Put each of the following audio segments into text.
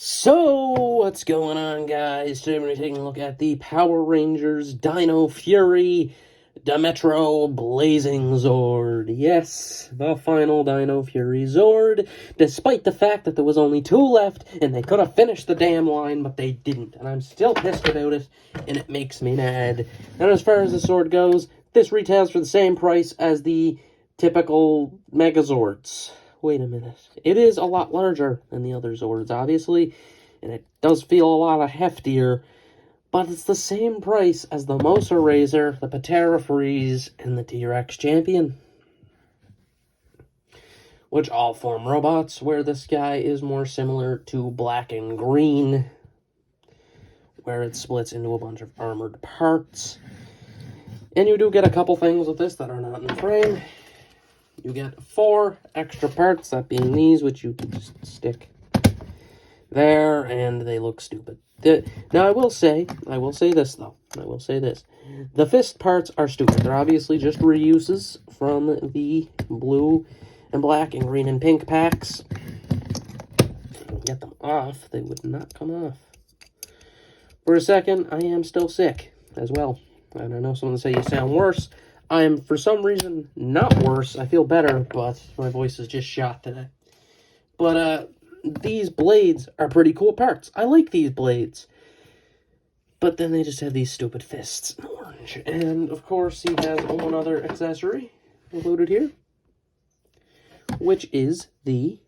So, what's going on, guys? Today we're taking a look at the Power Rangers Dino Fury Dimetro Blazing Zord. Yes, the final Dino Fury Zord, despite the fact that there was only 2 left, and they could have finished the damn line, but they didn't. And I'm still pissed about it, and it makes me mad. And as far as the sword goes, this retails for the same price as the typical Megazords. Wait a minute. It is a lot larger than the other Zords, obviously, and it does feel a lot heftier, but it's the same price as the Mosa Razor, the Patera Freeze, and the T-Rex Champion, which all form robots, where this guy is more similar to Black and Green, where it splits into a bunch of armored parts. And you do get a couple things with this that are not in the frame. You get 4 extra parts, that being these, which you can just stick there, and they look stupid. Now, I will say this, though. The fist parts are stupid. They're obviously just reuses from the blue and black and green and pink packs. Get them off. They would not come off. For a second, I am still sick as well. And I know someone say you sound worse. I'm, for some reason, not worse. I feel better, but my voice is just shot today. But, these blades are pretty cool parts. I like these blades. But then they just have these stupid fists in orange. And, of course, he has one other accessory included here, which is the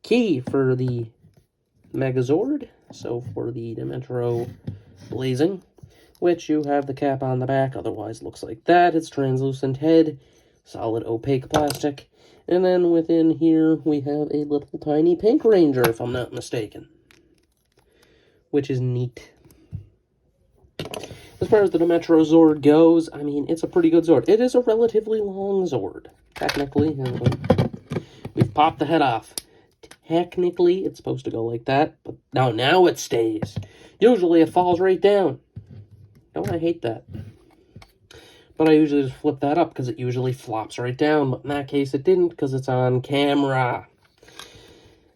key for the Megazord. So, for the Dimetro Blazing, which you have the cap on the back, otherwise looks like that. It's translucent head, solid opaque plastic, and then within here we have a little tiny pink ranger, if I'm not mistaken, which is neat. As far as the Dimetro Zord goes, I mean, it's a pretty good Zord. It is a relatively long Zord, technically. We've popped the head off. Technically, it's supposed to go like that, but now it stays. Usually it falls right down. Don't I hate that? But I usually just flip that up because it usually flops right down. But in that case, it didn't because it's on camera.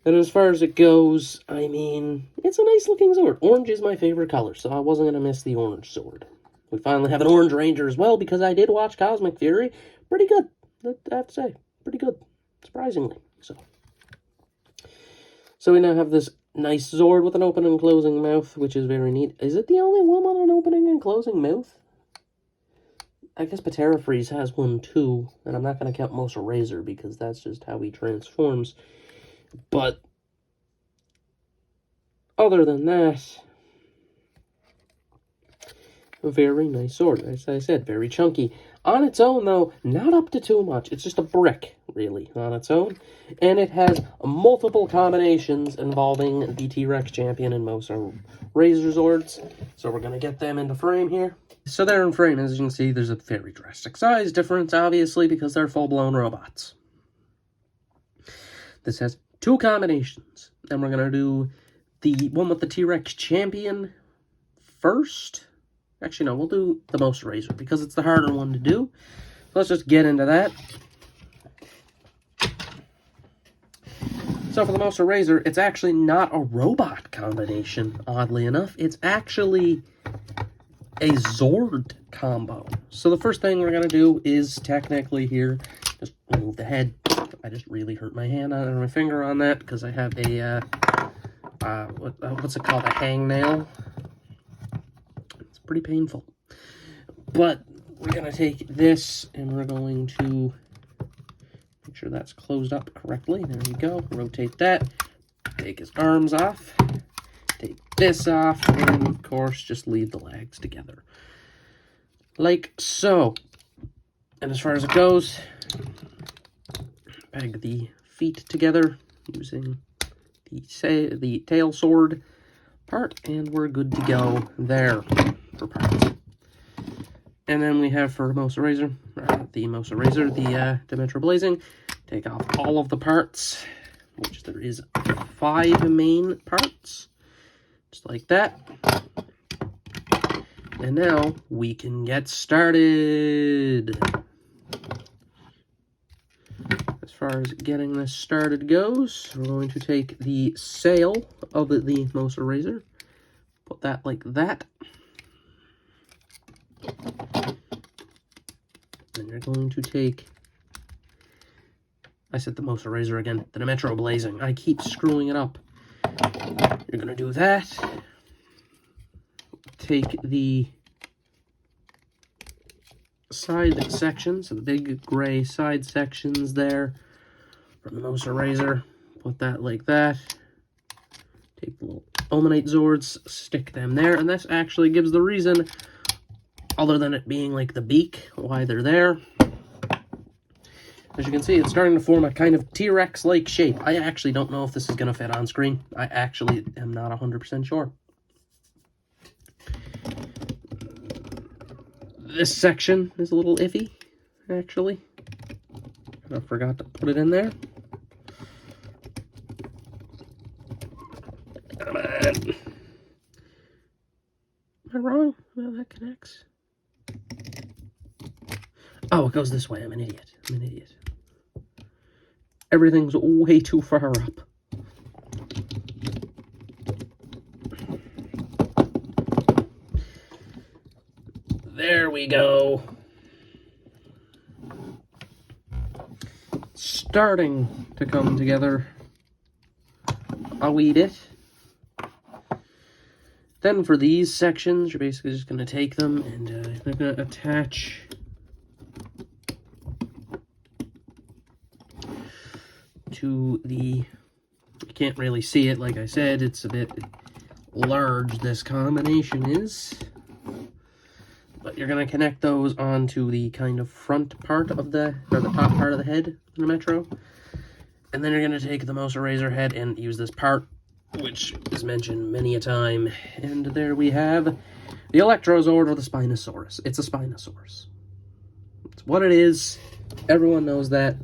And as far as it goes, I mean, it's a nice looking Zord. Orange is my favorite color, so I wasn't going to miss the orange Zord. We finally have an orange Ranger as well because I did watch Cosmic Fury. Pretty good, I have to say. Pretty good, surprisingly. So we now have this nice Zord with an open and closing mouth, which is very neat. Is it the only one with an opening and closing mouth? I guess Patera Freeze has one too, and I'm not going to count Mosa Razor because that's just how he transforms. But other than that, a very nice Zord. As I said, very chunky. On its own, though, not up to too much. It's just a brick, really, on its own. And it has multiple combinations involving the T-Rex Champion and Mosa Razor Zords. So we're going to get them into frame here. So they're in frame. As you can see, there's a very drastic size difference, obviously, because they're full-blown robots. This has 2 combinations. And we're going to do the one with the T-Rex Champion first. Actually, no, we'll do the Mosa Razor because it's the harder one to do. So let's just get into that. So for the Mosa Razor, it's actually not a robot combination, oddly enough. It's actually a Zord combo. So the first thing we're going to do is technically here, just remove the head. I just really hurt my hand on my finger on that because I have a, what's it called, a hangnail. Pretty painful. But we're going to take this and we're going to make sure that's closed up correctly. There we go. Rotate that. Take his arms off. Take this off. And of course, just leave the legs together. Like so. And as far as it goes, peg the feet together using the tail sword part. And we're good to go there. For parts. And then we have for Mosa Razor, the Dimetro Blazing, take off all of the parts, which there is 5 main parts, just like that. And now we can get started. As far far as getting this started goes, we're going to take the sail of the Moser Razor, put that like that. Then you're going to take, I said the Moser Razor again, the Dimetro Blazing. I keep screwing it up. You're going to do that. Take the side sections, so the big gray side sections there from the Moser Razor. Put that like that. Take the little Omanite Zords, stick them there, and this actually gives the reason, other than it being like the beak, why they're there. As you can see, it's starting to form a kind of T-Rex-like shape. I actually don't know if this is going to fit on screen. I actually am not 100% sure. This section is a little iffy, actually. I forgot to put it in there. Come on. Am I wrong? Well, that connects. Oh, it goes this way. I'm an idiot. I'm an idiot. Everything's way too far up. There we go. Starting to come together a wee bit. Then for these sections, you're basically just going to take them and they're going to attach to the, you can't really see it, like I said, it's a bit large, this combination is. But you're going to connect those onto the kind of front part of the, or the top part of the head of the Metro. And then you're going to take the Moser Razor head and use this part, which is mentioned many a time. And there we have the Electrozord or the Spinosaurus. It's a Spinosaurus. It's what it is. Everyone knows that.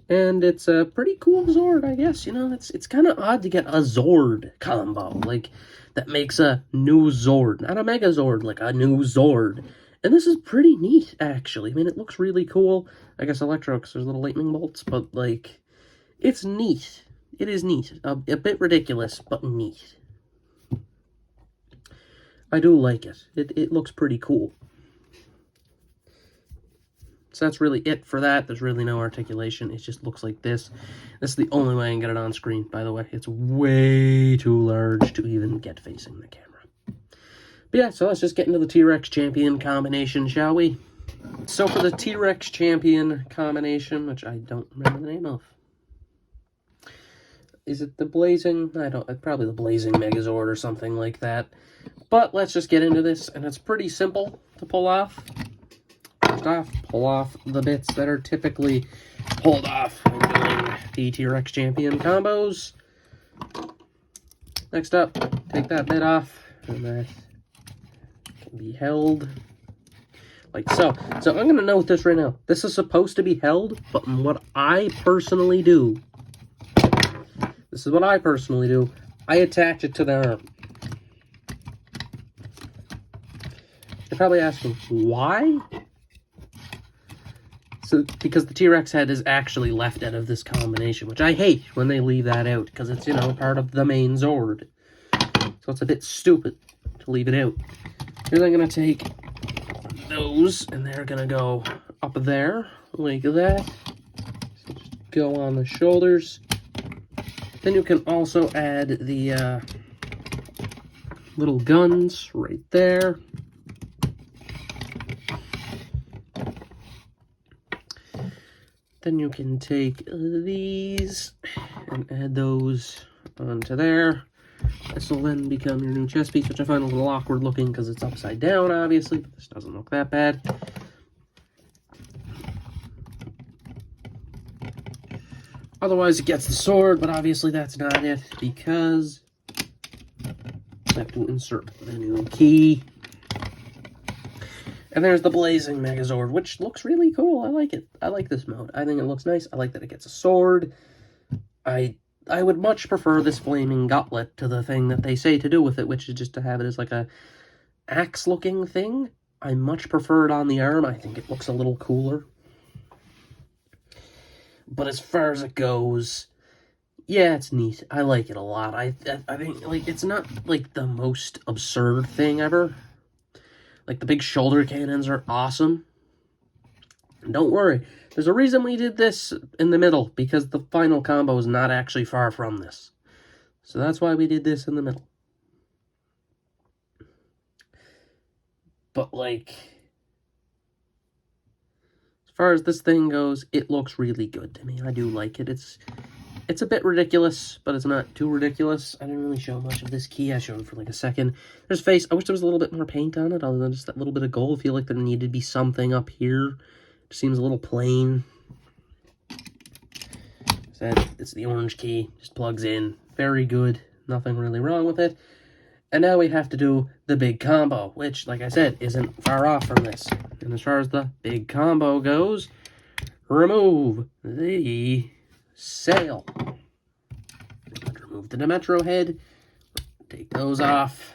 And it's a pretty cool Zord, I guess. You know, it's kind of odd to get a Zord combo. Like, that makes a new Zord. Not a Megazord, like a new Zord. And this is pretty neat, actually. I mean, it looks really cool. I guess Electro, because there's little lightning bolts. But, like, it's neat. It is neat. A bit ridiculous, but neat. I do like it. It looks pretty cool. So that's really it for that. There's really no articulation. It just looks like this. This is the only way I can get it on screen, by the way. It's way too large to even get facing the camera. But yeah, so let's just get into the T-Rex Champion combination, shall we? So for the T-Rex Champion combination, which I don't remember the name of. Is it the Blazing? Probably the Blazing Megazord or something like that. But let's just get into this, and it's pretty simple to pull off. First off, pull off the bits that are typically pulled off when doing the T-Rex Champion combos. Next up, take that bit off, and that can be held like so. So I'm going to note this right now. This is supposed to be held, but what I personally do, this is what I personally do, I attach it to the arm. You're probably asking, why? So, because the T-Rex head is actually left out of this combination, which I hate when they leave that out, because it's, you know, part of the main Zord. So it's a bit stupid to leave it out. Here's I'm going to take those, and they're going to go up there, like that. So just go on the shoulders. Then you can also add the little guns right there. Then you can take these and add those onto there. This will then become your new chest piece, which I find a little awkward looking because it's upside down, obviously, but this doesn't look that bad. Otherwise, it gets the sword, but obviously that's not it because I have to insert the new key. And there's the Blazing Megazord, which looks really cool. I like it. I like this mode. I think it looks nice. I like that it gets a sword. I would much prefer this flaming gauntlet to the thing that they say to do with it, which is just to have it as like a axe-looking thing. I much prefer it on the arm. I think it looks a little cooler. But as far as it goes, yeah, it's neat. I like it a lot. I think, like, it's not, like, the most absurd thing ever. Like, the big shoulder cannons are awesome. And don't worry, there's a reason we did this in the middle, because the final combo is not actually far from this. So that's why we did this in the middle. But, like, as far as this thing goes, it looks really good to me. I do like it. It's a bit ridiculous, but it's not too ridiculous. I didn't really show much of this key. I showed it for like a second. There's face. I wish there was a little bit more paint on it, other than just that little bit of gold. I feel like there needed to be something up here. It seems a little plain. It's the orange key. Just plugs in. Very good. Nothing really wrong with it. And now we have to do the big combo, which, like I said, isn't far off from this. And as far as the big combo goes, remove the sail. Remove the dimetro head. Take those off.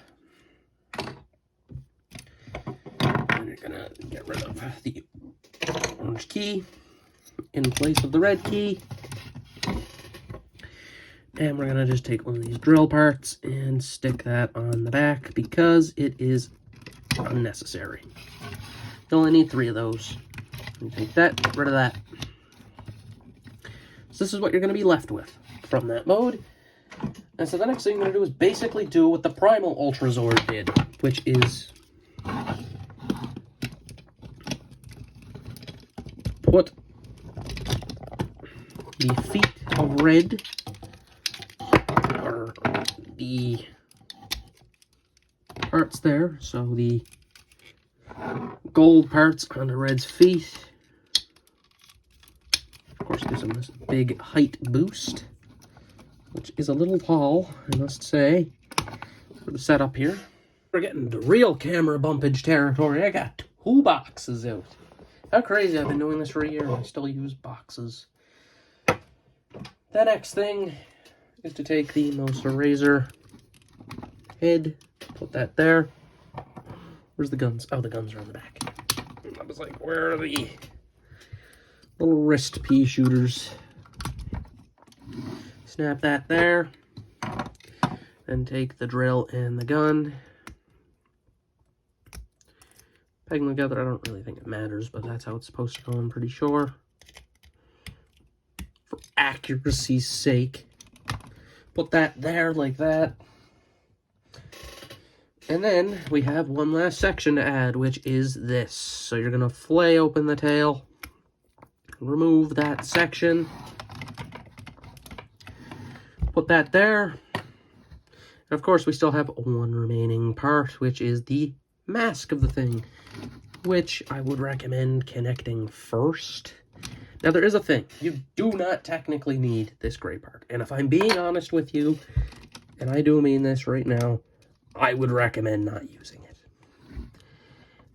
And you're gonna get rid of the orange key in place of the red key. And we're gonna just take one of these drill parts and stick that on the back because it is unnecessary. You only need 3 of those. You take that, get rid of that. So this is what you're going to be left with from that mode. And so the next thing you're going to do is basically do what the Primal Ultra Zord did, which is put the feet of red, or the parts there, so the gold parts on the red's feet. Of course, gives them this big height boost, which is a little tall, I must say, for the setup here. We're getting to real camera bumpage territory. I got 2 boxes out. How crazy, I've been doing this for a year and I still use boxes. The next thing is to take the Moser Razor head, put that there. Where's the guns? Oh, the guns are on the back. I was like, where are the little wrist pea shooters? Snap that there. Then take the drill and the gun. Peg them together. I don't really think it matters, but that's how it's supposed to go, I'm pretty sure. For accuracy's sake. Put that there like that. And then we have one last section to add, which is this. So you're going to flay open the tail, remove that section, put that there. And of course, we still have one remaining part, which is the mask of the thing, which I would recommend connecting first. Now, there is a thing. You do not technically need this gray part. And if I'm being honest with you, and I do mean this right now, I would recommend not using it.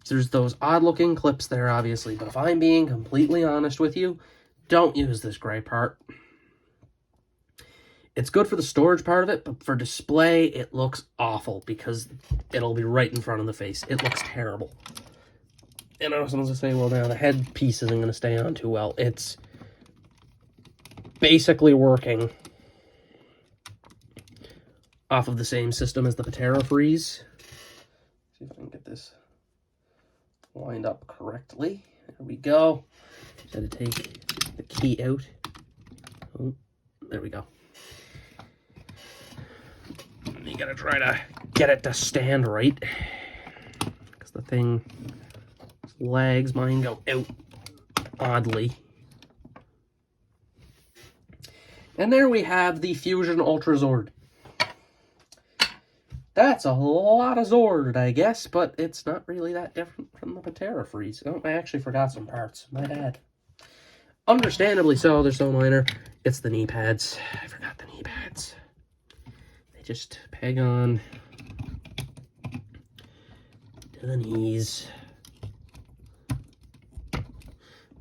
There's those odd-looking clips there, obviously, but if I'm being completely honest with you, don't use this gray part. It's good for the storage part of it, but for display, it looks awful because it'll be right in front of the face. It looks terrible. And I know someone's going to say, well, now the head piece isn't going to stay on too well. It's basically working off of the same system as the Patera Freeze. See if I can get this lined up correctly. There we go. Just had to take the key out. Oh, there we go. You gotta try to get it to stand right, because the thing lags. Mine go out oddly. And there we have the Fusion Ultra Zord. That's a lot of Zord, I guess, but it's not really that different from the Patera Freeze. Oh, I actually forgot some parts. My bad. Understandably so, they're so minor. It's the knee pads. I forgot the knee pads. They just peg on to the knees.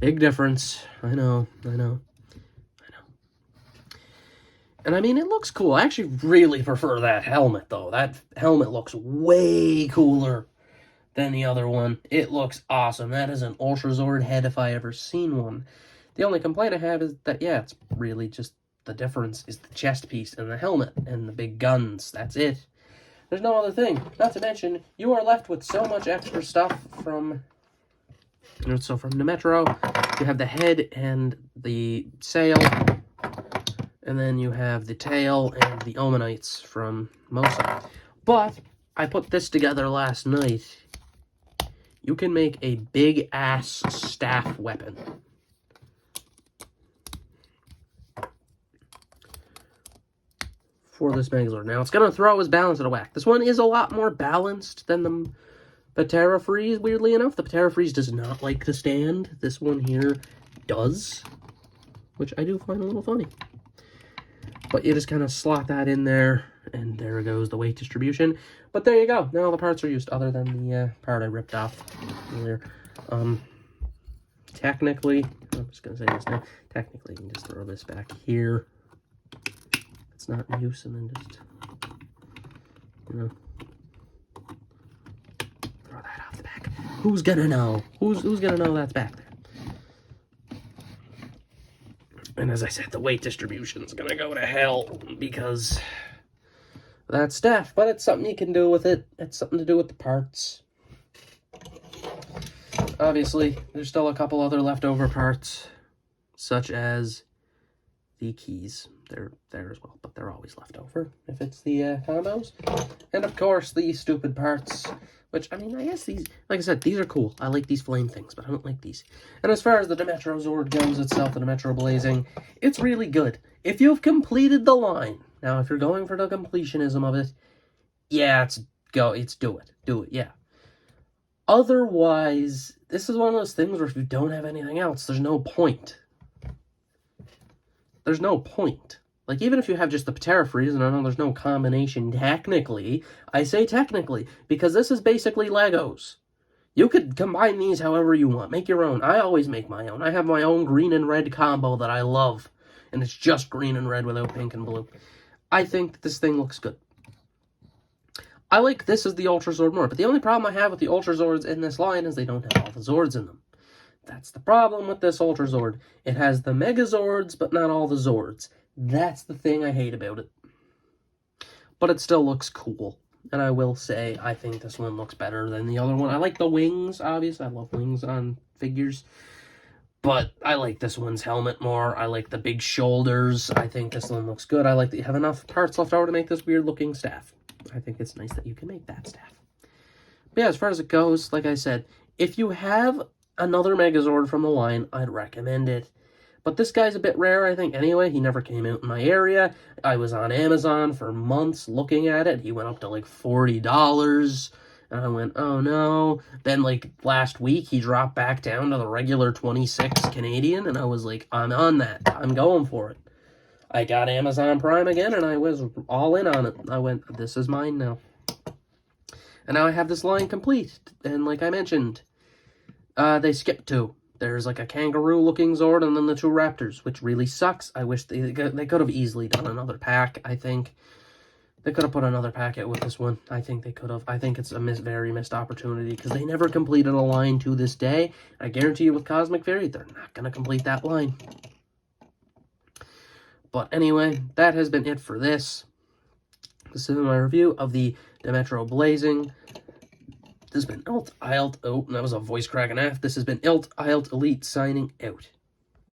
Big difference. I know. And I mean, it looks cool. I actually really prefer that helmet, though. That helmet looks way cooler than the other one. It looks awesome. That is an Ultra Zord head if I ever seen one. The only complaint I have is that, yeah, it's really just the difference is the chest piece and the helmet and the big guns. That's it. There's no other thing. Not to mention, you are left with so much extra stuff from... So from Dimetro, you have the head and the sail, and then you have the tail and the Omanites from Mosa. But I put this together last night. You can make a big-ass staff weapon. For this Megazord. Now, it's going to throw his balance out of whack. This one is a lot more balanced than the Patera Freeze, weirdly enough. The Patera Freeze does not like to stand. This one here does, which I do find a little funny. But you just kind of slot that in there, and there goes the weight distribution. But there you go. Now all the parts are used, other than the part I ripped off earlier. Technically, I'm just going to say this now. Technically, you can just throw this back here. It's not in use, and then just, you know, throw that off the back. Who's gonna know? Who's gonna know that's back there? And as I said, the weight distribution is gonna go to hell because that's staff, but it's something you can do with it. It's something to do with the parts. Obviously, there's still a couple other leftover parts, such as the keys. They're there as well, but they're always left over if it's the combos. And of course, these stupid parts, which, I mean, I guess these, like I said, these are cool. I like these flame things, but I don't like these. And as far as the Dimetro Zord goes itself, the Dimetro Blazing, it's really good. If you've completed the line, now if you're going for the completionism of it, yeah, do it, yeah. Otherwise, this is one of those things where if you don't have anything else, there's no point. There's no point. Like, even if you have just the Patera Freeze, and I know there's no combination technically, I say technically, because this is basically Legos. You could combine these however you want. Make your own. I always make my own. I have my own green and red combo that I love, and it's just green and red without pink and blue. I think this thing looks good. I like this as the Ultra Zord more, but the only problem I have with the Ultra Zords in this line is they don't have all the Zords in them. That's the problem with this Ultra Zord. It has the Megazords, but not all the Zords. That's the thing I hate about it. But it still looks cool. And I will say, I think this one looks better than the other one. I like the wings, obviously. I love wings on figures. But I like this one's helmet more. I like the big shoulders. I think this one looks good. I like that you have enough parts left over to make this weird-looking staff. I think it's nice that you can make that staff. But yeah, as far as it goes, like I said, if you have another Megazord from the line, I'd recommend it. But this guy's a bit rare, I think, anyway. He never came out in my area. I was on Amazon for months looking at it. He went up to like $40. And I went, oh no. Then like last week, he dropped back down to the regular 26 Canadian. And I was like, I'm on that. I'm going for it. I got Amazon Prime again, and I was all in on it. I went, this is mine now. And now I have this line complete. And like I mentioned, they skipped two. There's like a kangaroo-looking Zord and then the two Raptors, which really sucks. I wish they could have easily done another pack, I think. They could have put another pack out with this one. I think they could have. I think it's a very missed opportunity because they never completed a line to this day. I guarantee you with Cosmic Fairy, they're not going to complete that line. But anyway, that has been it for this. This is my review of the Dimetro Blazing. This has been Eilt. Oh, that was a voice crack and a half. This has been Eilt Elite signing out.